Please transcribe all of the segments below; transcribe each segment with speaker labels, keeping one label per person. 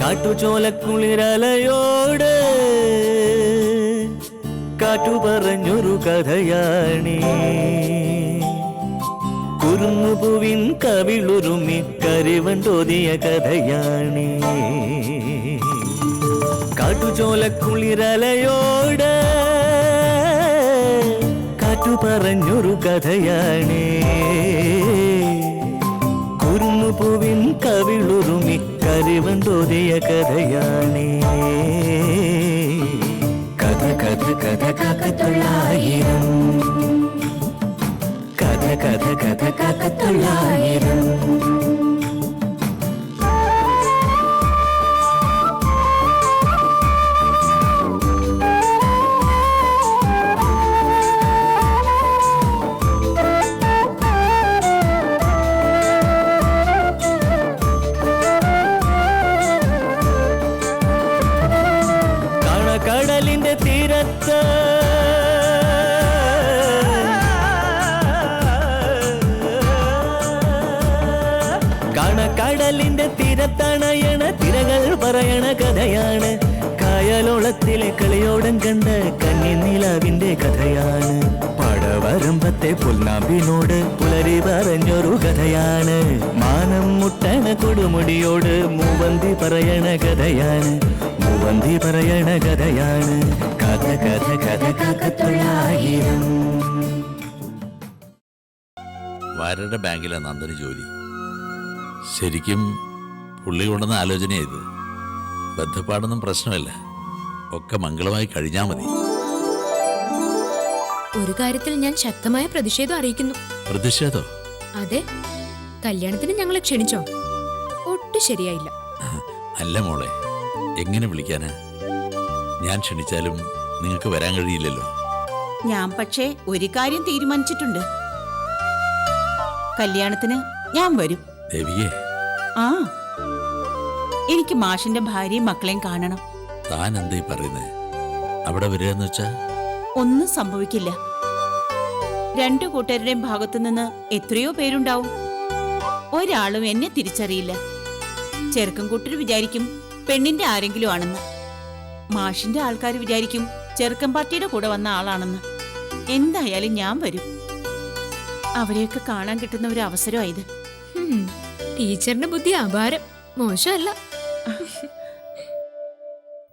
Speaker 1: കാട്ടുചോലക്കുളിരലയോട് കാറ്റു പറഞ്ഞൊരു കഥയാണീ. കുരുന്നുപൂവിൻ കവിളുരുമി കരിവൻ തോതിയ കഥയാണീ. കാട്ടുചോലക്കുളിരലയോട് കാറ്റു പറഞ്ഞൊരു കഥയാണീ. കുരുന്നുപൂവിൻ കവിളുരുമി കരിവൻ തോതിയ കഥയാണീ. കഥ കഥ കഥ കാക്കത്തൊള്ളായിരം, കഥ കഥ കഥ കാക്കത്തൊള്ളായിരം. കടലിന്റെ തീരത്ത് കടലിന്റെ തീരത്തണയണ തിരകൾ പറയണ കഥയാണ്. കായലോളത്തിലെ കളിയോടം കണ്ട കന്നിനിലാവിന്റെ കഥയാണ്. പടവരമ്പത്തെ പുൽനാമ്പിനോട് പുലരി പറഞ്ഞൊരു കഥയാണ്. മാനം മുട്ടണ കൊടുമുടിയോട് മൂവന്തി പറയണ കഥയാണ്. മൂവന്തി പറയണ കഥയാണ്. കഥ കഥ കഥ കാക്കത്തൊള്ളായിരം.
Speaker 2: വാര്യരുടെ ബാങ്കിലാണ് നന്ദന് ജോലി. ശരിക്കും പുള്ളി കൊണ്ടുവന്ന ആലോചനയായത്. ബന്ധപ്പാടൊന്നും പ്രശ്നമല്ല, ഒക്കെ മംഗളമായി കഴിഞ്ഞാൽ മതി.
Speaker 3: ഒരു കാര്യത്തിൽ ഞാൻ ശക്തമായ പ്രതിഷേധം അറിയിക്കുന്നു.
Speaker 2: പ്രതിഷേധോ?
Speaker 3: അതെ, കല്യാണത്തിന് ഞങ്ങളെ ക്ഷണിച്ചോ? ഒട്ടും ശരിയായില്ല.
Speaker 2: അല്ല മോളെ, എങ്ങനെ വിളിക്കാനാ? ഞാൻ ക്ഷണിച്ചാലും നിങ്ങൾക്ക് വരാൻ കഴിയില്ലല്ലോ.
Speaker 4: ഞാൻ പക്ഷേ ഒരു കാര്യം തീരുമാനിച്ചിട്ടുണ്ട്. കല്യാണത്തിന് ഞാൻ വരും.
Speaker 2: ദേവിയെ,
Speaker 4: ആ, എനിക്ക് മാഷിന്റെ ഭാര്യയും മക്കളെയും കാണണം.
Speaker 2: താൻ എന്തേ പറയുന്നേ? അവിടെ വരികയെന്ന് വെച്ചാ
Speaker 4: ഒന്നും സംഭവിക്കില്ല. രണ്ടു കൂട്ടരുടെയും ഭാഗത്തുനിന്ന് എത്രയോ പേരുണ്ടാവും. ഒരാളും എന്നെ തിരിച്ചറിയില്ല. ചെറുക്കൻ കൂട്ടർ വിചാരിക്കും പെണ്ണിന്റെ ആരെങ്കിലും ആണെന്ന്. മാഷിന്റെ ആൾക്കാർ വിചാരിക്കും ചെറുക്കൻ പാർട്ടിയുടെ കൂടെ വന്ന ആളാണെന്ന്. എന്തായാലും ഞാൻ വരും. അവരെയൊക്കെ കാണാൻ കിട്ടുന്ന ഒരു അവസരമായത്.
Speaker 3: ടീച്ചറിന്റെ ബുദ്ധി അപാരം, മോശമല്ല.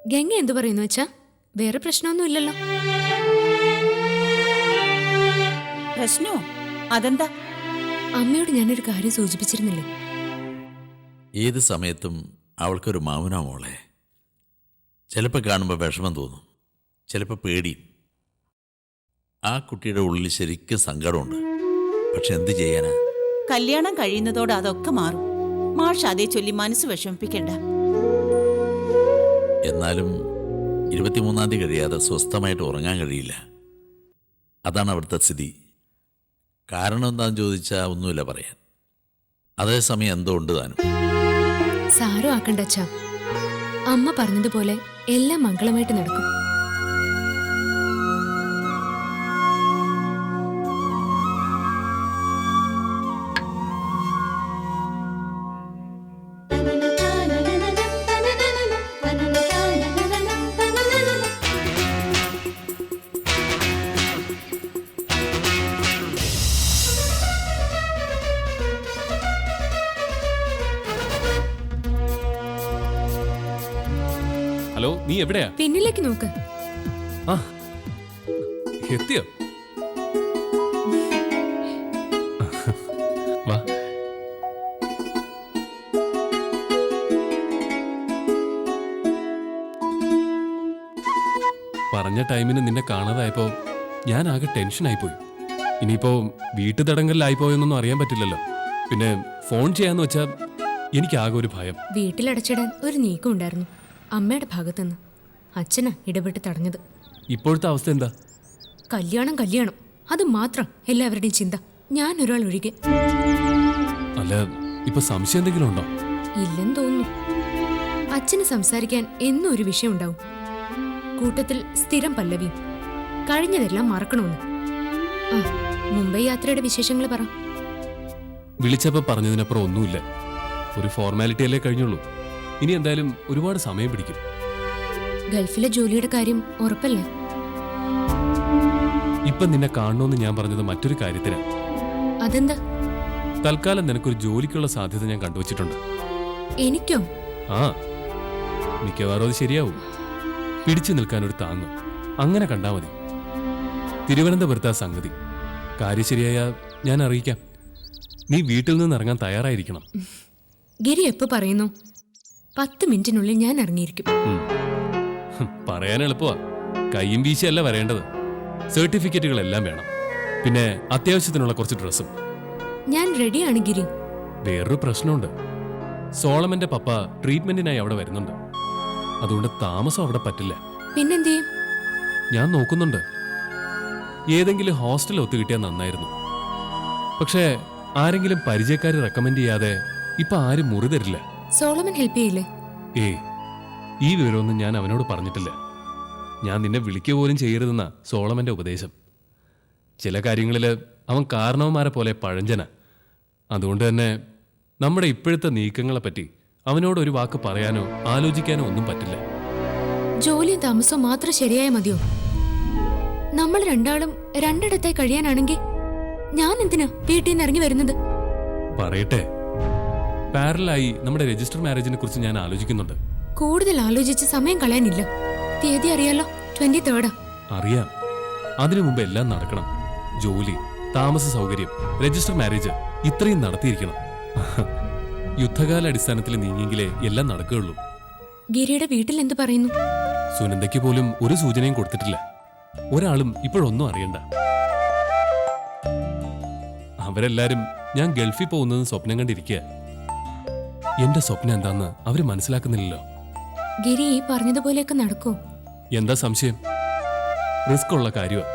Speaker 3: ഗംഗ എന്തു പറയുന്നു വെച്ചാ? വേറെ പ്രശ്നമൊന്നുമില്ലല്ലോ.
Speaker 4: പ്രശ്നോ? അതെന്താ?
Speaker 3: അമ്മയോട് ഞാനൊരു കാര്യം സൂചിപ്പിച്ചിരുന്നില്ലേ?
Speaker 2: ഏത് സമയത്തും അവൾക്കൊരു മൗനാ മോളെ. ചിലപ്പോൾ കാണുമ്പോൾ വിഷമം തോന്നും, ചിലപ്പോൾ പേടിയും. ആ കുട്ടിയുടെ ഉള്ളിൽ ശരിക്കും സങ്കടമുണ്ട്. പക്ഷെ എന്ത് ചെയ്യാനാ?
Speaker 4: കല്യാണം കഴിയുന്നതോടെ അതൊക്കെ മാറും. മാഷ് അതേ ചൊല്ലി മനസ്സ് വിഷമിപ്പിക്കണ്ട.
Speaker 2: എന്നാലും 23-ാം തീയതി കഴിയാതെ സ്വസ്ഥമായിട്ട് ഉറങ്ങാൻ കഴിയില്ല. അതാണ് അവിടുത്തെ സ്ഥിതി. കാരണം എന്താണെന്ന് ചോദിച്ചാൽ ഒന്നുമില്ല പറയാൻ. അതേസമയം എന്തോ ഉണ്ട് താനും.
Speaker 3: സാരം ആക്കണ്ട അച്ഛാ. അമ്മ പറഞ്ഞതുപോലെ എല്ലാം മംഗളമായിട്ട് നടക്കും.
Speaker 5: ഹലോ, നീ എവിടെയാ?
Speaker 3: പിന്നിലേക്ക് നോക്ക്.
Speaker 5: ആ, എത്തിയോ? വാ. പറഞ്ഞ ടൈമിന് നിന്നെ കാണാതായപ്പോ ഞാൻ ആകെ ടെൻഷനായിപ്പോയി. ഇനിയിപ്പോ വീട്ടു തടങ്കലിലായിപ്പോയെന്നൊന്നും അറിയാൻ പറ്റില്ലല്ലോ. പിന്നെ ഫോൺ ചെയ്യാന്ന് വെച്ചാ എനിക്കാകെ ഒരു ഭയം.
Speaker 3: വീട്ടിലടച്ചിടാൻ ഒരു നീക്കം ഉണ്ടായിരുന്നു അമ്മയുടെ ഭാഗത്തുനിന്ന്. അച്ഛനാ ഇടപെട്ട് തടഞ്ഞത്.
Speaker 5: ഇപ്പോഴത്തെ അവസ്ഥ എന്താ?
Speaker 3: കല്യാണം കല്യാണം, അത് മാത്രം എല്ലാവരുടെയും ചിന്ത, ഞാൻ ഒരാൾ ഒഴികെ.
Speaker 5: അല്ല, ഇപ്പൊ സംശയം എന്തെങ്കിലും ഉണ്ടോ?
Speaker 3: ഇല്ലെന്ന് തോന്നുന്നു. അച്ഛന് സംസാരിക്കാൻ എന്നും ഒരു വിഷയം ഉണ്ടാവും. കൂട്ടത്തിൽ സ്ഥിരം പല്ലവിയും കഴിഞ്ഞതെല്ലാം മറക്കണമെന്ന്. മുംബൈ യാത്രയുടെ വിശേഷങ്ങൾ പറ.
Speaker 5: വിളിച്ചപ്പോ പറഞ്ഞതിനപ്പുറം ഒന്നുമില്ല. ഒരു ഫോർമാലിറ്റി അല്ലേ കഴിഞ്ഞുള്ളൂ. ഇനി എന്തായാലും ഒരുപാട് സമയം പിടിക്കും.
Speaker 3: ഗൾഫിലെ ജോലിയുടെ കാര്യം ഉറപ്പല്ലേ?
Speaker 5: ഇപ്പം നിന്നെ കാണണമെന്ന് ഞാൻ പറഞ്ഞത് മറ്റൊരു കാര്യത്തിന്.
Speaker 3: അതെന്താ?
Speaker 5: തൽക്കാലം നിനക്കൊരു ജോലിക്കുള്ള സാധ്യത ഞാൻ കണ്ടുവച്ചിട്ടുണ്ട്.
Speaker 3: എനിക്കോ?
Speaker 5: ആ, മിക്കവാറും അത് ശരിയാവും. പിടിച്ചു നിൽക്കാനൊരു താങ്ങ് അങ്ങനെ കണ്ടാ മതി. തിരുവനന്തപുരത്താ സംഗതി. കാര്യം ശരിയായ ഞാൻ അറിയിക്കാം. നീ വീട്ടിൽ നിന്ന് ഇറങ്ങാൻ തയ്യാറായിരിക്കണം.
Speaker 3: ഗിരി എപ്പോ പറയുന്നു? 10 മിനിറ്റിനുള്ളിൽ ഞാൻ ഇറങ്ങിയിരിക്കും.
Speaker 5: പറയാൻ എളുപ്പമാ. കയ്യും വീശിയല്ല വരേണ്ടത്. സർട്ടിഫിക്കറ്റുകളെല്ലാം വേണം. പിന്നെ അത്യാവശ്യത്തിനുള്ള കുറച്ച് ഡ്രസ്സും.
Speaker 3: ഞാൻ റെഡിയാണ് ഗിരി.
Speaker 5: വേറൊരു പ്രശ്നമുണ്ട്. സോളമന്റെ പപ്പ ട്രീറ്റ്മെന്റിനായി അവിടെ വരുന്നുണ്ട്. അതുകൊണ്ട് താമസം അവിടെ പറ്റില്ല.
Speaker 3: പിന്നെന്ത് ചെയ്യും?
Speaker 5: ഞാൻ നോക്കുന്നുണ്ട്. ഏതെങ്കിലും ഹോസ്റ്റൽ ഒത്തുകിട്ടിയാൽ നന്നായിരുന്നു. പക്ഷേ ആരെങ്കിലും പരിചയക്കാർ റെക്കമെൻഡ് ചെയ്യാതെ ഇപ്പൊ ആരും മുറി തരില്ല.
Speaker 3: സോളമൻ ഹെൽപ്പ് ചെയ്യില്ലേ?
Speaker 5: ഏയ്, ഈ വിവരമൊന്നും ഞാൻ അവനോട് പറഞ്ഞിട്ടില്ല. ഞാൻ നിന്നെ വിളിക്കുക പോലും ചെയ്യരുതെന്ന സോളമന്റെ ഉപദേശം. ചില കാര്യങ്ങളിൽ അവൻ കാരണവന്മാരെ പോലെ പഴഞ്ചന. അതുകൊണ്ട് തന്നെ നമ്മുടെ ഇപ്പോഴത്തെ നീക്കങ്ങളെപ്പറ്റി അവനോട് ഒരു വാക്ക് പറയാനോ ആലോചിക്കാനോ ഒന്നും പറ്റില്ല.
Speaker 3: ജോലിയും താമസവും മാത്രം ശരിയായ മതിയോ? നമ്മൾ രണ്ടാളും രണ്ടിടത്തായി കഴിയാനാണെങ്കിൽ ഞാൻ എന്തിനാ വീട്ടിൽ നിന്ന് ഇറങ്ങി വരുന്നത്?
Speaker 5: പറയട്ടെ, പാരലായി നമ്മുടെ രജിസ്റ്റർ മാരേജിനെ കുറിച്ച് ഞാൻ ആലോചിക്കുന്നുണ്ട്.
Speaker 3: കൂടുതൽ ആലോചിച്ച് സമയം കളയാനില്ല. തീയതി അറിയാലോ, 23rd.
Speaker 5: അറിയാം. അതിനു മുമ്പ് എല്ലാം നടക്കണം. ജോലി, താമസ സൗകര്യം, രജിസ്റ്റർ മാരേജ് ഇത്രയും നടത്തിയിരിക്കണം. യുദ്ധകാല അടിസ്ഥാനത്തിൽ നീങ്ങിയെങ്കിലേ എല്ലാം നടക്കുകയുള്ളൂ.
Speaker 3: ഗിരിയുടെ വീട്ടിൽ എന്ത് പറയുന്നു?
Speaker 5: സുനന്ദയ്ക്ക് പോലും ഒരു സൂചനയും കൊടുത്തിട്ടില്ല. ഒരാളും ഇപ്പോഴൊന്നും അറിയണ്ട. അവരെല്ലാരും ഞാൻ ഗൾഫിൽ പോകുന്നത് സ്വപ്നം കണ്ടിരിക്കുക. എന്റെ സ്വപ്നം എന്താന്ന് അവര് മനസ്സിലാക്കുന്നില്ലല്ലോ.
Speaker 3: ഗിരി ഈ പറഞ്ഞതുപോലെയൊക്കെ നടക്കോ?
Speaker 5: എന്താ സംശയം? റിസ്ക് ഉള്ള കാര്യമാ.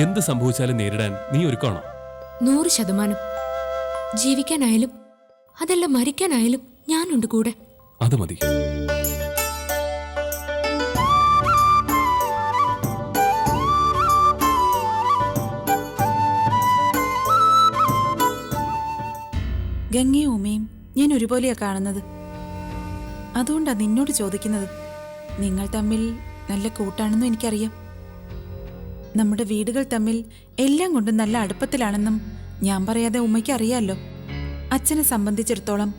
Speaker 5: എന്ത് സംഭവിച്ചാലും നേരിടാൻ നീ ഒരുക്കാണോ?
Speaker 3: 100%. ജീവിക്കാനായാലും അതല്ല മരിക്കാനായാലും ഞാനുണ്ട് കൂടെ.
Speaker 5: അത് മതി.
Speaker 6: ഗംഗയും ഉമയും ഞാൻ ഒരുപോലെയാ കാണുന്നത്. അതുകൊണ്ടാ നിന്നോട് ചോദിക്കുന്നത്. നിങ്ങൾ തമ്മിൽ നല്ല കൂട്ടാണെന്നും എനിക്കറിയാം. നമ്മുടെ വീടുകൾ തമ്മിൽ എല്ലാം കൊണ്ടും നല്ല അടുപ്പത്തിലാണെന്നും ഞാൻ പറയാതെ ഉമ്മയ്ക്ക് അറിയാമല്ലോ. അച്ഛനെ സംബന്ധിച്ചിടത്തോളം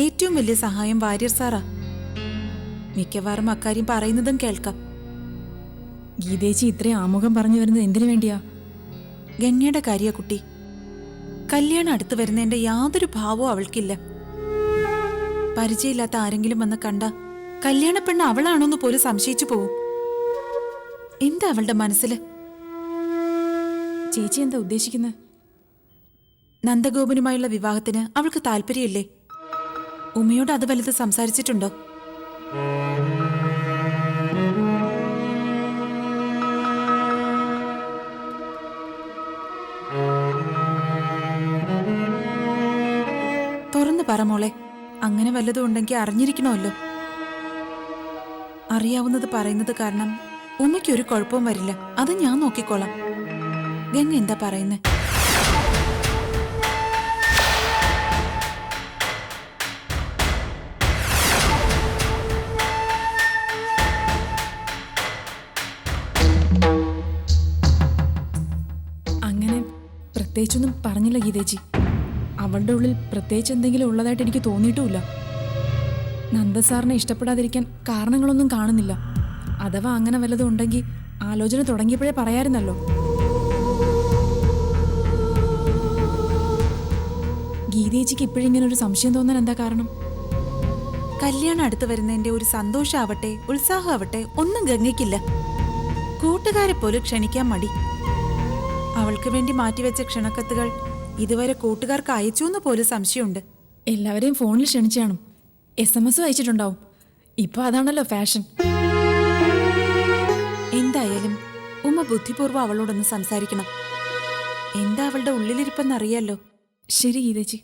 Speaker 6: ഏറ്റവും വലിയ സഹായം വാര്യർ സാറാ. മിക്കവാറും അക്കാര്യം പറയുന്നതും കേൾക്കാം.
Speaker 7: ഗീതേച്ചി ഇത്രയും ആമുഖം പറഞ്ഞു വരുന്നത് എന്തിനു വേണ്ടിയാ?
Speaker 6: ഗംഗയുടെ കാര്യ കുട്ടി. കല്യാണം അടുത്ത് വരുന്നതിന്റെ യാതൊരു ഭാവവും അവൾക്കില്ല. പരിചയമില്ലാത്ത ആരെങ്കിലും വന്ന് കണ്ട കല്യാണ പെണ്ണ് അവളാണോന്ന് പോലും സംശയിച്ചു പോവും. എന്താ അവളുടെ മനസ്സിൽ?
Speaker 7: ചേച്ചി എന്താ ഉദ്ദേശിക്കുന്നത്?
Speaker 6: നന്ദഗോപനുമായുള്ള വിവാഹത്തിന് അവൾക്ക് താല്പര്യമില്ലേ? ഉമ്മയോട് അത് വലുത് സംസാരിച്ചിട്ടുണ്ടോ? തുറന്നു പറ മോളെ. അങ്ങനെ വല്ലതും ഉണ്ടെങ്കിൽ അറിഞ്ഞിരിക്കണമല്ലോ. അറിയാവുന്നത് പറയുന്നത് കാരണം ഉമ്മയ്ക്ക് ഒരു കുഴപ്പവും വരില്ല. അത് ഞാൻ നോക്കിക്കോളാം. ഗംഗ എന്താ പറയുന്നേ?
Speaker 7: അങ്ങനെ പ്രത്യേകിച്ചൊന്നും പറഞ്ഞില്ല ഗീതേച്ചി. അവളുടെ ഉള്ളിൽ പ്രത്യേകിച്ച് എന്തെങ്കിലും ഉള്ളതായിട്ട് എനിക്ക് തോന്നിയിട്ടുമില്ല. നന്ദസാറിനെ ഇഷ്ടപ്പെടാതിരിക്കാൻ കാരണങ്ങളൊന്നും കാണുന്നില്ല. അഥവാ അങ്ങനെ വല്ലതും ഉണ്ടെങ്കിൽ ആലോചന തുടങ്ങിയപ്പോഴേ പറയാറുന്നല്ലോ. ഗീതേച്ചിക്ക് ഇപ്പോഴിങ്ങനെ ഒരു സംശയം തോന്നാൻ എന്താ കാരണം?
Speaker 6: കല്യാണം അടുത്ത് വരുന്നതിന്റെ ഒരു സന്തോഷമാവട്ടെ ഉത്സാഹമാവട്ടെ ഒന്നും ഗംഗയ്ക്കില്ല. കൂട്ടുകാരെ പോലും ക്ഷണിക്കാൻ മടി. അവൾക്ക് വേണ്ടി മാറ്റിവെച്ച ക്ഷണക്കത്തുകൾ ഇതുവരെ കൂട്ടുകാർക്ക് അയച്ചു എന്ന് പോലും സംശയമുണ്ട്.
Speaker 7: എല്ലാവരെയും ഫോണിൽ ക്ഷണിച്ചാണും SMS അയച്ചിട്ടുണ്ടാവും. ഇപ്പൊ അതാണല്ലോ ഫാഷൻ.
Speaker 6: എന്തായാലും ഉമ്മ ബുദ്ധിപൂർവ്വം അവളോടൊന്ന് സംസാരിക്കണം. എന്താ അവളുടെ ഉള്ളിലിരിപ്പെന്നറിയാലോ.
Speaker 7: ശരി ഗീതേച്ചി.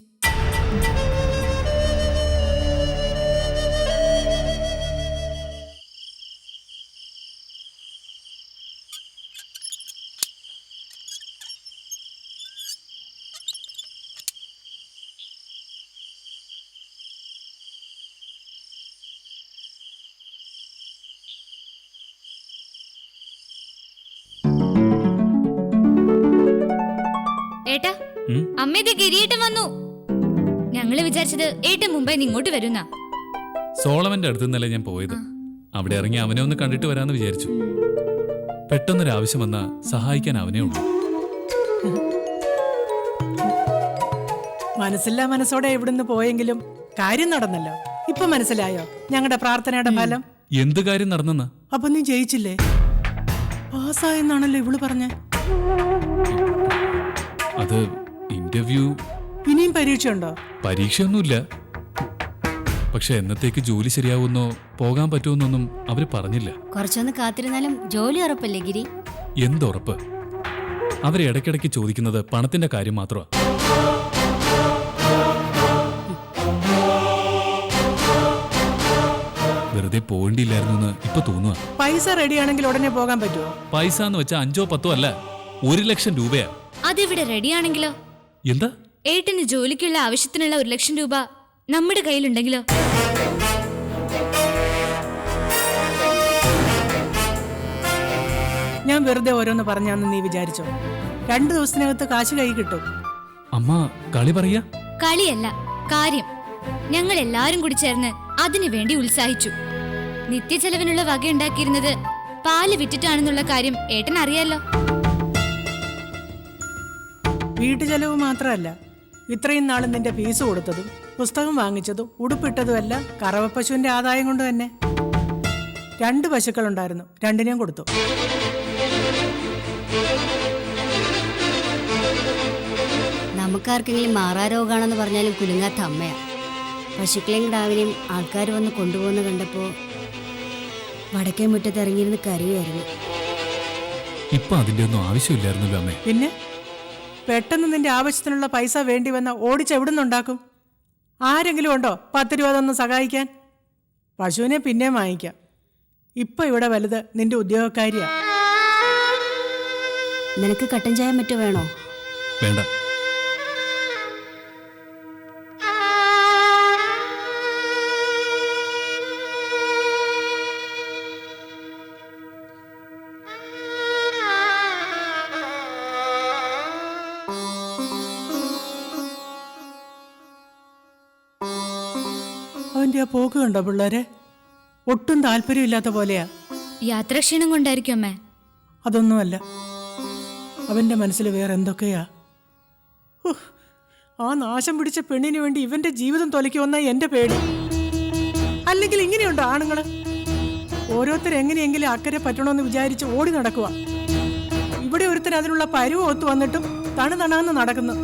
Speaker 8: അമ്മേത് കിരീട്ടം വന്നു. ഞങ്ങള് വിചാരിച്ചത് ഏട്ടൻ മുംബൈ ഇങ്ങോട്ട് വരുന്ന.
Speaker 5: സോളമന്റെ അടുത്ത് നിന്നല്ലേ ഞാൻ പോയത്. അവിടെ ഇറങ്ങി അവനെ ഒന്ന് കണ്ടിട്ട് വരാന്ന് വിചാരിച്ചു. പെട്ടെന്നൊരാവശ്യം വന്നാ സഹായിക്കാൻ അവനേ ഉള്ളൂ.
Speaker 9: മനസ്സില്ലാ മനസ്സോടെ ഇവിടുന്ന് പോയെങ്കിലും കാര്യം നടന്നല്ലോ. ഇപ്പൊ മനസ്സിലായോ ഞങ്ങളുടെ പ്രാർത്ഥനയുടെ ഫലം?
Speaker 5: എന്ത് കാര്യം നടന്നെന്നാ?
Speaker 9: അപ്പൊ നീ ജയിച്ചില്ലേ? പാസ്സായെന്നാണല്ലോ ഇവള് പറഞ്ഞ.
Speaker 5: അത് ഇന്റർവ്യൂ.
Speaker 9: ഇനിയും പരീക്ഷയുണ്ടോ?
Speaker 5: പരീക്ഷയൊന്നുമില്ല. പക്ഷെ എന്നത്തേക്ക് ജോലി ശരിയാവുന്നോ പോകാൻ പറ്റുമെന്നൊന്നും അവര് പറഞ്ഞില്ല.
Speaker 8: കുറച്ചൊന്ന് കാത്തിരുന്നാലും ജോലി ഉറപ്പല്ലേ ഗിരി?
Speaker 5: എന്തുറപ്പ്? അവര് ഇടയ്ക്കിടയ്ക്ക് ചോദിക്കുന്നത് പണത്തിന്റെ കാര്യം മാത്രമാ. വെറുതെ പോകേണ്ടിയില്ലായിരുന്നു ഇപ്പൊ തോന്നുക.
Speaker 9: പൈസ റെഡിയാണെങ്കിൽ ഉടനെ പോകാൻ പറ്റുമോ?
Speaker 5: പൈസ എന്ന് വെച്ചാൽ 5 or 10 അല്ല, 1 ലക്ഷം രൂപയാ.
Speaker 8: അതിവിടെ റെഡിയാണെങ്കിലോ?
Speaker 5: എന്താ?
Speaker 8: ഏട്ടന് ജോലിക്കുള്ള ആവശ്യത്തിനുള്ള 1 ലക്ഷം രൂപ നമ്മുടെ കയ്യിലുണ്ടെങ്കിലോ?
Speaker 9: ഞാൻ വെറുതെ ഓരോന്ന് പറഞ്ഞാന്ന് നീ വിചാരിച്ചോ? 2 ദിവസത്തിനകത്ത് കാശ് കൈ കിട്ടും.
Speaker 5: അമ്മ കളി പറയാ?
Speaker 8: കളിയല്ല, കാര്യം. ഞങ്ങൾ എല്ലാരും കൂടി ചേർന്ന് അതിനു വേണ്ടി ഉത്സാഹിച്ചു. നിത്യചെലവിനുള്ള വകയുണ്ടാക്കിയിരുന്നത് പാല് വിറ്റിട്ടാണെന്നുള്ള കാര്യം ഏട്ടൻ അറിയാലോ.
Speaker 9: വീട്ടു ചെലവ് മാത്രമല്ല, ഇത്രയും നാളും നിന്റെ ഫീസ് കൊടുത്തതും പുസ്തകം വാങ്ങിച്ചതും ഉടുപ്പിട്ടതുമല്ല കറവപ്പശുവിന്റെ ആദായം കൊണ്ട് തന്നെ. 2 പശുക്കളുണ്ടായിരുന്നു, 2നെയും കൊടുത്തു.
Speaker 10: നമുക്കാർക്കെങ്കിലും മാറാരോഗാണെന്ന് പറഞ്ഞാലും കുലുങ്ങാത്ത അമ്മയാ. പശുക്കളെയും കിടാവിനെയും ആൾക്കാർ വന്ന് കൊണ്ടുപോകുന്ന കണ്ടപ്പോ വടക്കേ മുറ്റത്ത് ഇറങ്ങിയിരുന്ന് കരയുമായിരുന്നു.
Speaker 5: ഇപ്പൊ അതിന്റെ ഒന്നും ആവശ്യമില്ലായിരുന്നല്ലോ അമ്മേ.
Speaker 9: പിന്നെ പെട്ടെന്ന് നിന്റെ ആവശ്യത്തിനുള്ള പൈസ വേണ്ടി വന്ന ഓടിച്ചെവിടുന്നുണ്ടാക്കും? ആരെങ്കിലും ഉണ്ടോ 10 രൂപ തന്ന് സഹായിക്കാൻ? പശുവിനെ പിന്നെ വാങ്ങിക്കാം. ഇപ്പൊ ഇവിടെ വലുത് നിന്റെ ഉദ്യോഗക്കാരിയാ.
Speaker 10: നിനക്ക് കട്ടൻ ചായ മറ്റോ വേണോ?
Speaker 5: വേണ്ട.
Speaker 9: അവന്റെ ആ പോക്ക് കണ്ടോ പിള്ളേരെ? ഒട്ടും താല്പര്യമില്ലാത്ത പോലെയാ.
Speaker 8: യാത്രാക്ഷീണം കൊണ്ടായിരിക്കും അമ്മേ.
Speaker 9: അതൊന്നുമല്ല, അവന്റെ മനസ്സിൽ വേറെ എന്തൊക്കെയാ. ആ നാശം പിടിച്ച പെണ്ണിന് വേണ്ടി ഇവന്റെ ജീവിതം തൊലയ്ക്കുമെന്ന എന്റെ പേടി. അല്ലെങ്കിൽ ഇങ്ങനെയുണ്ടോ ആണുങ്ങള്? ഓരോരുത്തർ എങ്ങനെയെങ്കിലും അക്കരെ പറ്റണമെന്ന് വിചാരിച്ച് ഓടി നടക്കുക. ഇവിടെ ഒരുത്തർ അതിനുള്ള പരുവ ഒത്തു വന്നിട്ടും തണുതണാന്ന് നടക്കുന്നു.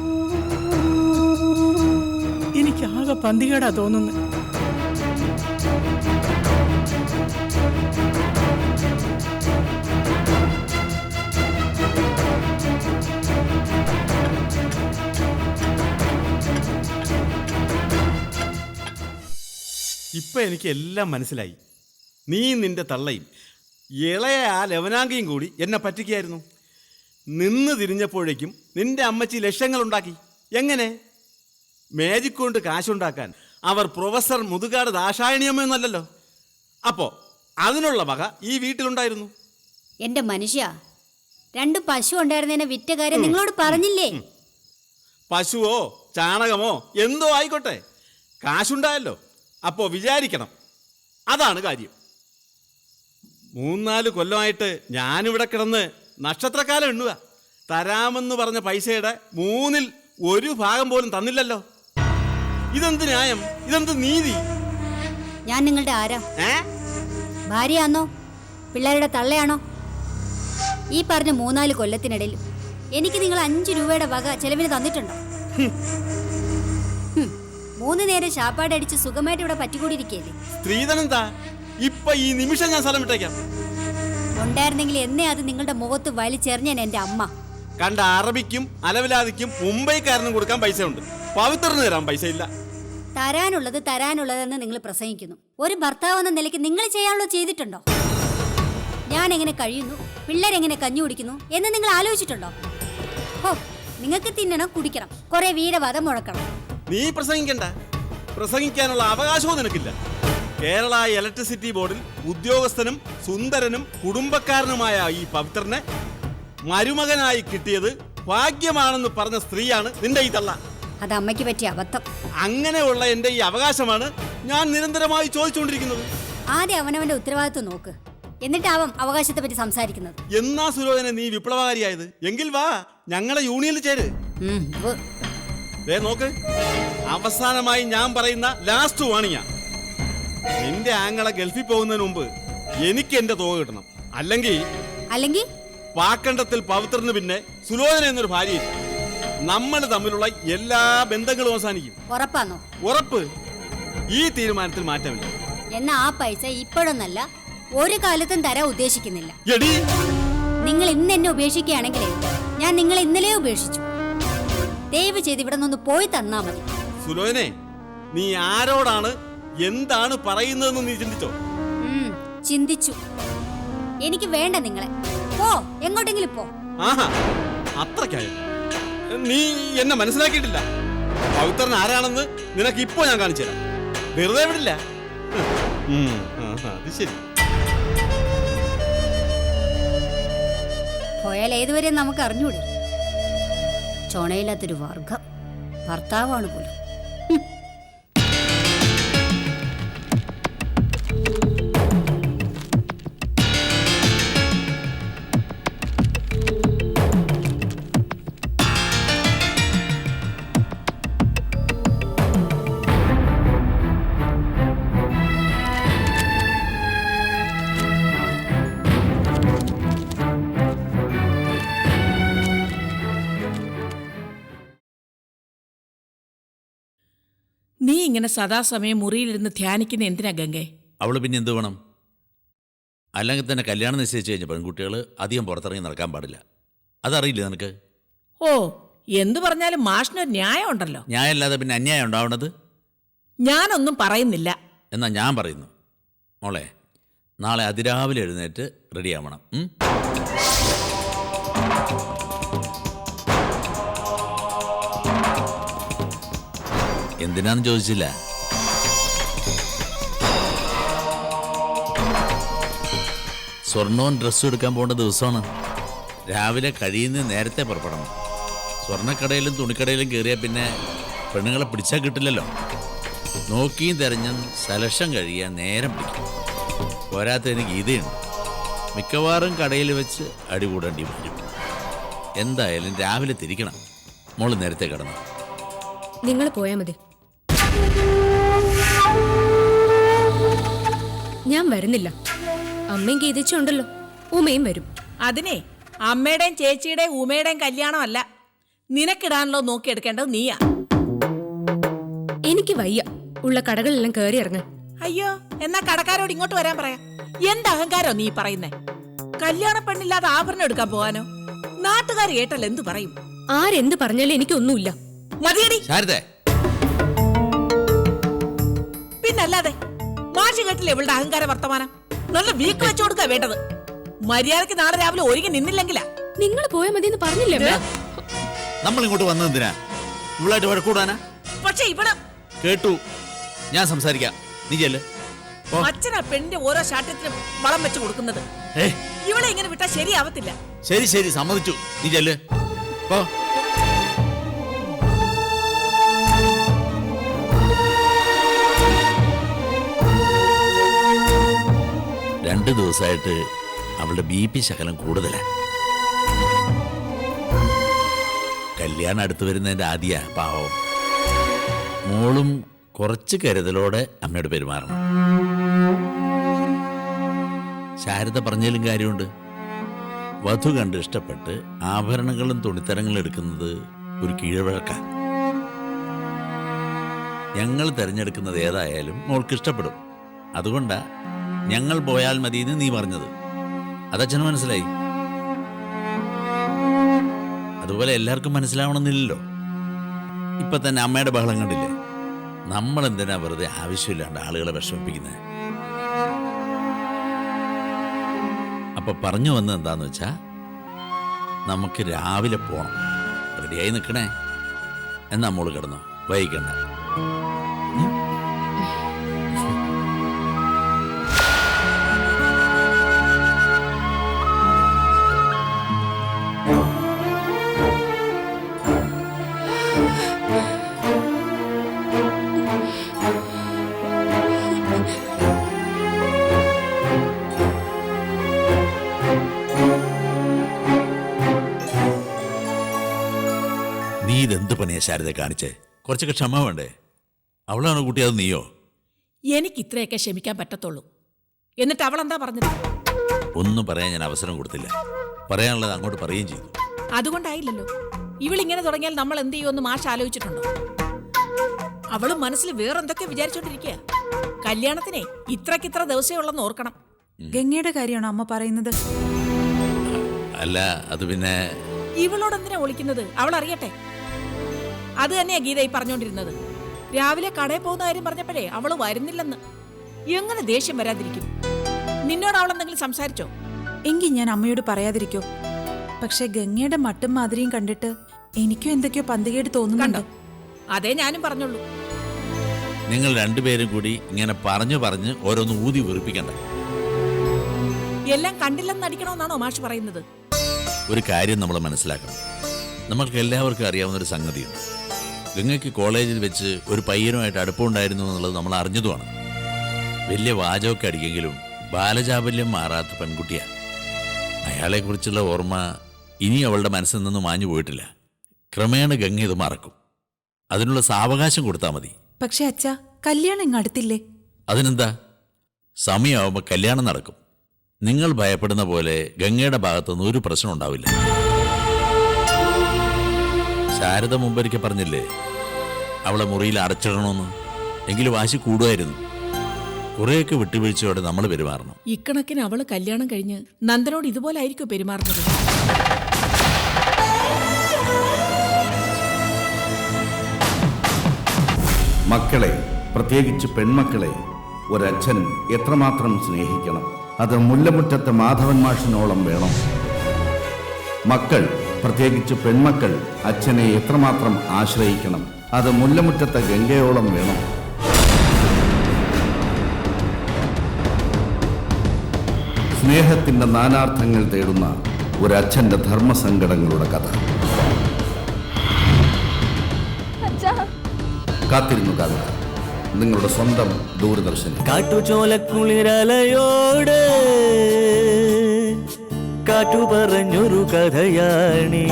Speaker 9: എനിക്ക് ആകെ പന്തികേടാ തോന്നുന്നു.
Speaker 11: ഇപ്പം എനിക്ക് എല്ലാം മനസ്സിലായി. നീ നിന്റെ തള്ളയും ഇളയ ആ ലവനാങ്കിയും കൂടി എന്നെ പറ്റിക്കായിരുന്നു. നിന്ന് തിരിഞ്ഞപ്പോഴേക്കും നിന്റെ അമ്മച്ചി ലക്ഷങ്ങളുണ്ടാക്കി. എങ്ങനെ? മാജിക് കൊണ്ട് കാശുണ്ടാക്കാൻ അവർ പ്രൊഫസർ മുതുകാട് ദാശായണിയമ്മയൊന്നല്ലല്ലോ. അപ്പോൾ അതിനുള്ള വക ഈ വീട്ടിലുണ്ടായിരുന്നു.
Speaker 10: എന്റെ മനുഷ്യ, 2 പശു ഉണ്ടായിരുന്നതിനെ വിറ്റ കാര്യം നിങ്ങളോട് പറഞ്ഞില്ലേ?
Speaker 11: പശുവോ ചാണകമോ എന്തോ ആയിക്കോട്ടെ, കാശുണ്ടായല്ലോ. അപ്പോൾ വിചാരിക്കണം. അതാണ് കാര്യം. 3-4 കൊല്ലമായിട്ട് ഞാനിവിടെ കിടന്ന് നക്ഷത്രക്കാലം എണ്ണുക. തരാമെന്ന് പറഞ്ഞ പൈസയുടെ 1/3 ഭാഗം പോലും തന്നില്ലല്ലോ. ഇതെന്ത് ന്യായം? ഇതെന്ത് നീതി?
Speaker 10: ഞാൻ നിങ്ങളുടെ ആരാ? ഭാര്യയാണോ? പിള്ളേരുടെ തള്ളയാണോ? ഈ പറഞ്ഞ 3-4 കൊല്ലത്തിനിടയിൽ എനിക്ക് നിങ്ങൾ 5 രൂപയുടെ വക ചെലവിന് തന്നിട്ടുണ്ടോ? 3 നേരം ശാപ്പാടടിച്ച് സുഖമായിട്ട് ഇവിടെ പറ്റിക്കൂടിയിരിക്കല്ലേ?
Speaker 11: സ്ത്രീധനെന്താ? ഇപ്പൊ ഈ നിമിഷം ഞാൻ സ്ഥലം വിട്ടേക്കാം.
Speaker 10: ഉണ്ടായിരുന്നെങ്കിൽ എന്നെ അത് നിങ്ങളുടെ മുഖത്ത് വലിച്ചെറിഞ്ഞാൻ എന്റെ അമ്മ.
Speaker 11: കണ്ട അറബിക്കും അലവിലാദിക്കും മുംബൈക്കാരനും കൊടുക്കാൻ പൈസ ഉണ്ട്, പവിത്രന് തരാൻ പൈസ ഇല്ല.
Speaker 10: തരാനുള്ളതെന്ന് നിങ്ങൾ പ്രസംഗിക്കുന്നു. ഒരു ഭർത്താവ് എന്ന നിലയ്ക്ക് നിങ്ങൾ ചെയ്യാനുള്ളത് ചെയ്തിട്ടുണ്ടോ? ഞാൻ എങ്ങനെ കഴിയുന്നു, പിള്ളേരെങ്ങനെ കഞ്ഞി കുടിക്കുന്നു എന്ന് നിങ്ങൾ ആലോചിച്ചിട്ടുണ്ടോ? ഹോ, നിങ്ങൾക്ക് തിന്നണം, കുടിക്കണം, കുറെ വീരവാദം മുഴക്കണം.
Speaker 11: നീ പ്രസംഗിക്കണ്ട. പ്രസംഗിക്കാനുള്ള അവകാശവും നിനക്കില്ല. കേരള ഇലക്ട്രിസിറ്റി ബോർഡിൽ ഉദ്യോഗസ്ഥനും സുന്ദരനും കുടുംബക്കാരനുമായ ഈ പവിത്രനെ മരുമകനായി കിട്ടിയത് ഭാഗ്യമാണെന്ന് പറഞ്ഞ സ്ത്രീയാണ് നിന്റെ ഈ തള്ള.
Speaker 10: അത് അമ്മയ്ക്ക് പറ്റിയ അബദ്ധം.
Speaker 11: അങ്ങനെയുള്ള എന്റെ ഈ അവകാശമാണ് ഞാൻ നിരന്തരമായി ചോദിച്ചുകൊണ്ടിരിക്കുന്നത്.
Speaker 10: ആദ്യം അവനവന്റെ ഉത്തരവാദിത്വം നോക്ക്, എന്നിട്ടാവും അവകാശത്തെ പറ്റി സംസാരിക്കുന്നത്.
Speaker 11: എന്നാ സുലോചന നീ വിപ്ലവകാരിയായത്? എങ്കിൽ വാ, ഞങ്ങളെ യൂണിയനിൽ ചേര്. ദേ നോക്ക്, അവസാനമായി ഞാൻ പറയുന്ന ലാസ്റ്റ് വാണിങ്ങ. നിന്റെ ആങ്ങളെ ഗൾഫിൽ പോകുന്നതിന് മുമ്പ് എനിക്ക് എന്റെ തുക കിട്ടണം. അല്ലെങ്കിൽ പാക്കണ്ടത്തിൽ പവിത്രന് പിന്നെ സുലോചന എന്നൊരു ഭാര്യ. നമ്മൾ തമ്മിലുള്ള എല്ലാ ബന്ധങ്ങളും അവസാനിക്കും.
Speaker 10: ഉറപ്പാണോ?
Speaker 11: ഉറപ്പ്. ഈ തീരുമാനത്തിൽ മാറ്റമില്ല.
Speaker 10: എന്നാ ആ പൈസ ഇപ്പോഴൊന്നല്ല, ഒരു കാലത്തും തരാൻ ഉദ്ദേശിക്കുന്നില്ല.
Speaker 11: എടി,
Speaker 10: നിങ്ങൾ ഇന്ന് എന്നെ ഉപേക്ഷിക്കുകയാണെങ്കിലേ ഞാൻ നിങ്ങളെ ഇന്നലെ ഉപേക്ഷിച്ചു. ദയവ് ചെയ്ത് ഇവിടെ നിന്ന് പോയി തന്നാ മതി.
Speaker 11: സുലോചനെ, നീ ആരോടാണ് എന്താണ് പറയുന്നതെന്ന് നീ ചിന്തിച്ചോ?
Speaker 10: ചിന്തിച്ചു. എനിക്ക് വേണ്ട നിങ്ങളെ. പോ, എങ്ങോട്ടെങ്കിലും പോ.
Speaker 11: ആഹാ, അത്രക്കായോ? നീ എന്നെ മനസ്സിലാക്കിയിട്ടില്ല. പവിത്രൻ ആരാണെന്ന് നിനക്ക് ഇപ്പോ ഞാൻ കാണിച്ചു തരാം. വെറുതെ വിടില്ല. അത് ശരി.
Speaker 10: പോയാൽ ഏതുവരെ നമുക്ക് അറിഞ്ഞൂടെ? ചോണയില്ലാത്തൊരു വർഗം ഭർത്താവാണ് പോലും.
Speaker 9: നീ ഇങ്ങനെ സദാസമയം മുറിയിലിരുന്ന് ധ്യാനിക്കുന്ന എന്തിനാ ഗംഗേ?
Speaker 2: അവള് പിന്നെ എന്ത് വേണം? അല്ലെങ്കിൽ തന്നെ കല്യാണം നിശ്ചയിച്ചു കഴിഞ്ഞ പെൺകുട്ടികൾ അധികം പുറത്തിറങ്ങി നടക്കാൻ പാടില്ല. അതറിയില്ല നിനക്ക്?
Speaker 9: ഓ, എന്തു പറഞ്ഞാലും മാഷിനൊരു ന്യായം ഉണ്ടല്ലോ.
Speaker 2: ന്യായമല്ലാതെ പിന്നെ അന്യായം ഉണ്ടാവണത്?
Speaker 9: ഞാനൊന്നും പറയുന്നില്ല.
Speaker 2: എന്നാ ഞാൻ പറയുന്നു. മോളെ, നാളെ അതിരാവിലെ എഴുന്നേറ്റ് റെഡിയാവണം. എന്തിനാന്ന് ചോദിച്ചില്ല. സ്വർണവും ഡ്രസ്സും എടുക്കാൻ പോകേണ്ട ദിവസമാണ്. രാവിലെ കഴിയുന്ന നേരത്തെ പുറപ്പെടണം. സ്വർണ്ണക്കടയിലും തുണിക്കടയിലും കയറിയാൽ പിന്നെ പെണ്ണുങ്ങളെ പിടിച്ചാൽ കിട്ടില്ലല്ലോ. നോക്കിയും തെരഞ്ഞും സെലക്ഷൻ കഴിയാൻ നേരം പിടിക്കും. പോരാത്തതിന് ഗീതയുണ്ട്. മിക്കവാറും കടയിൽ വെച്ച് അടികൂടേണ്ടി വരും. എന്തായാലും രാവിലെ തിരിക്കണം. മോള് നേരത്തെ കിടന്നു.
Speaker 3: നിങ്ങൾ പോയാൽ മതി. ഞാൻ വരുന്നില്ല. അമ്മയും ഗീതിച്ചുണ്ടല്ലോ, ഉമയും വരും.
Speaker 9: അതിനെ അമ്മയുടെയും ചേച്ചിയുടെയും ഉമയുടെയും കല്യാണമല്ല, നിനക്കിടാനല്ലോ നോക്കിയെടുക്കേണ്ടത് നീയാ.
Speaker 3: എനിക്ക് വയ്യ ഉള്ള കടകളെല്ലാം കയറി ഇറങ്ങാൻ.
Speaker 9: അയ്യോ, എന്നാ കടക്കാരോട് ഇങ്ങോട്ട് വരാൻ പറയാം. എന്ത് അഹങ്കാരോ നീ പറയുന്നേ? കല്യാണ പെണ്ണില്ലാതെ ആഭരണം എടുക്കാൻ പോവാനോ? നാട്ടുകാർ കേട്ടല്ലോ എന്തു പറയും?
Speaker 3: ആരെന്ത് പറഞ്ഞാലും എനിക്കൊന്നുമില്ല.
Speaker 9: മതിയടി. പിന്നല്ലാതെ മാഷി കേട്ടില്ലേ ഇവളുടെ അഹങ്കാര വർത്തമാനം? നല്ല വീക്ക് വെച്ചു കൊടുക്കാ വേണ്ടത്. മര്യാദക്ക് നാളെ രാവിലെ ഒരുങ്ങി നിന്നില്ലെങ്കിലാ.
Speaker 3: നിങ്ങൾ പോയാൽ മതി എന്ന് പറഞ്ഞില്ലേ?
Speaker 2: നമ്മൾ ഇങ്ങോട്ട് വന്നതെന്തിനാ? ഇവളായിട്ട് വഴക്കൂടാനാ?
Speaker 9: പക്ഷെ ഇവിടെ
Speaker 2: കേട്ടു, ഞാൻ സംസാരിക്കാം. നീ ചെല്ല്.
Speaker 9: അച്ഛനാ പെണ്ണിന്റെ ഓരോ ശാഠ്യത്തിനും വളം വെച്ച് കൊടുക്കുന്നത്. ഇവിടെ ഇങ്ങനെ വിട്ടാ ശരിയാവത്തില്ല.
Speaker 2: ശരി ശരി, സമ്മതിച്ചു. നീ ചെല്ല്. പോ. 2 ദിവസമായിട്ട് അവളുടെ BP ശകലം കൂടുതലാണ്. കല്യാണം അടുത്ത് വരുന്നതിൻ്റെ ആദ്യ പാവം. മോളും കുറച്ച് കരുതലോടെ അമ്മയോട് പെരുമാറണം. ശാരദ പറഞ്ഞതിലും കാര്യമുണ്ട്. വധു കണ്ട് ഇഷ്ടപ്പെട്ട് ആഭരണങ്ങളും തുണിത്തരങ്ങളും എടുക്കുന്നത് ഒരു കീഴ്വഴക്കാണ്. ഞങ്ങൾ തിരഞ്ഞെടുക്കുന്നത് ഏതായാലും മോൾക്ക് ഇഷ്ടപ്പെടും. അതുകൊണ്ടാ ഞങ്ങൾ പോയാൽ മതിയെന്ന് നീ പറഞ്ഞത്. അതച്ഛന് മനസ്സിലായി. അതുപോലെ എല്ലാവർക്കും മനസ്സിലാവണമെന്നില്ലല്ലോ. ഇപ്പൊ തന്നെ അമ്മയുടെ ബഹളം കണ്ടില്ലേ? നമ്മൾ എന്തിനാ വെറുതെ ആവശ്യമില്ലാണ്ട് ആളുകളെ വിഷമിപ്പിക്കുന്നത്? അപ്പൊ പറഞ്ഞു വന്നത് എന്താന്ന് വെച്ചാ, നമുക്ക് രാവിലെ പോണം. റെഡിയായി നിൽക്കണേ. എന്നാ മോള് കിടന്നോ, വൈകണ്ട. ശാരദ കാണിച്ചേ? കുറച്ചൊക്കെ ക്ഷമ വേണ്ടേ? അവളാണ് കുട്ടി, അത് നീയോ?
Speaker 12: എനിക്ക് ഇത്രയൊക്കെ ക്ഷമിക്കാൻ പറ്റത്തുള്ളൂ. എന്നിട്ട് അവൾ എന്താ പറഞ്ഞത്?
Speaker 2: ഒന്നും പറയാൻ ഞാൻ അവസരം കൊടുത്തില്ല. പറയാനുള്ളത് അങ്ങോട്ട് പറയുകയും ചെയ്തു.
Speaker 12: അതുകൊണ്ടായില്ലല്ലോ. ഇവളിങ്ങനെ തുടങ്ങിയാൽ നമ്മൾ എന്ത് ചെയ്യുമെന്ന് മാഷ് ആലോചിച്ചിട്ടുണ്ടോ? അവളും മനസ്സിൽ വേറെന്തൊക്കെ വിചാരിച്ചോണ്ടിരിക്കുക. കല്യാണത്തിനെ ഇത്രക്കിത്ര ദിവസമേ ഉള്ളെന്ന് ഓർക്കണം.
Speaker 6: ഗംഗയുടെ കാര്യമാണോ അമ്മ പറയുന്നത്?
Speaker 2: അല്ല, അത് പിന്നെ
Speaker 12: ഇവളോട് എന്തിനാ വിളിക്കുന്നത്? അവൾ അറിയട്ടെ. അത് തന്നെയാ ഗീത ഈ പറഞ്ഞോണ്ടിരുന്നത്. രാവിലെ കടയിൽ പോകുന്ന കാര്യം പറഞ്ഞപ്പോഴേ അവള് വരുന്നില്ലെന്ന്. എങ്ങനെ ദേഷ്യം വരാതിരിക്കും? നിന്നോട് അവൾ എന്തെങ്കിലും സംസാരിച്ചോ?
Speaker 6: എങ്കിൽ ഞാൻ അമ്മയോട് പറയാതിരിക്കോ? പക്ഷെ ഗംഗയുടെ മട്ടും മാതിരിയും കണ്ടിട്ട് എനിക്കും എന്തൊക്കെയോ പന്തികേട് തോന്നുന്നുണ്ടോ?
Speaker 12: അതേ ഞാനും പറഞ്ഞുള്ളൂ.
Speaker 2: നിങ്ങൾ രണ്ടുപേരും കൂടി ഇങ്ങനെ പറഞ്ഞ് ഓരോന്ന് ഊതി വെറുപ്പിക്കണ്ട.
Speaker 12: എല്ലാം കണ്ടില്ലെന്ന് നടിക്കണമെന്നാണോ മാഷ് പറയുന്നത്?
Speaker 2: ഒരു കാര്യം നമ്മൾ മനസ്സിലാക്കണം. നമ്മൾക്ക് എല്ലാവർക്കും അറിയാവുന്നൊരു സംഗതിയുണ്ട്. ഗംഗയ്ക്ക് കോളേജിൽ വെച്ച് ഒരു പയ്യനുമായിട്ട് അടുപ്പമുണ്ടായിരുന്നു എന്നുള്ളത് നമ്മൾ അറിഞ്ഞതുമാണ്. വലിയ വാചകമൊക്കെ അടിക്കെങ്കിലും ബാലചാബല്യം മാറാത്ത പെൺകുട്ടിയാണ്. അയാളെക്കുറിച്ചുള്ള ഓർമ്മ ഇനി അവളുടെ മനസ്സിൽ നിന്ന് മാഞ്ഞു പോയിട്ടില്ല. ക്രമേണ ഗംഗ ഇത് മറക്കും. അതിനുള്ള സാവകാശം കൊടുത്താൽ മതി.
Speaker 6: പക്ഷെ അച്ഛാ, കല്യാണം ഇങ്ങ് അടുത്തില്ലേ?
Speaker 2: അതിനെന്താ, സമയമാവുമ്പോൾ കല്യാണം നടക്കും. നിങ്ങൾ ഭയപ്പെടുന്ന പോലെ ഗംഗയുടെ ഭാഗത്തുനിന്ന് ഒരു പ്രശ്നം ഉണ്ടാവില്ല. ശാരദ മുമ്പൊരിക്കൽ പറഞ്ഞില്ലേ അവളെ മുറിയിൽ അടച്ചിടണമെന്ന്? എങ്കിലും വാശി കൂടുമായിരുന്നു. കുറേയൊക്കെ വിട്ടുവീഴ്ചയോടെ നമ്മൾ പെരുമാറണം.
Speaker 12: ഇക്കണക്കിന് അവള് കല്യാണം കഴിഞ്ഞ് നന്ദനോട് ഇതുപോലെ ആയിരിക്കും പെരുമാറുന്നത്.
Speaker 13: മക്കളെ, പ്രത്യേകിച്ച് പെൺമക്കളെ, ഒരച്ഛൻ എത്രമാത്രം സ്നേഹിക്കണം, അത് മുല്ലമുറ്റത്തെ മാധവൻ മാഷിനോളം വേണം. മക്കൾ, പ്രത്യേകിച്ച് പെൺമക്കൾ, അച്ഛനെ എത്രമാത്രം ആശ്രയിക്കണം, അത് മുല്ലമുറ്റത്തെ ഗംഗയോളം വേണം. സ്നേഹത്തിന്റെ നാനാർത്ഥങ്ങൾ തേടുന്ന ഒരച്ഛന്റെ ധർമ്മസങ്കടങ്ങളുടെ കഥ. കാത്തിരുന്നു കാണുക നിങ്ങളുടെ സ്വന്തം ദൂരദർശൻ.
Speaker 1: കാട്ടുചോലക്കുളിരലയോട് കാറ്റു പറഞ്ഞൊരു കഥയാണേ,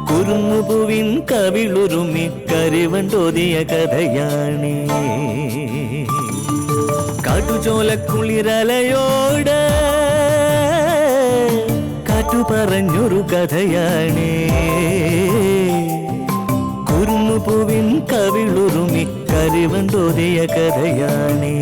Speaker 1: കുരുന്നുപൂവിൻ കവിളുരുമി കരിവണ്ടോതിയ കഥയാണേ. കാട്ടുചോലക്കുളിരലയോട് കാറ്റു പറഞ്ഞൊരു കഥയാണേ, കുരുന്നുപൂവിൻ കവിളുരുമി കരിവണ്ടോതിയ കഥയാണേ.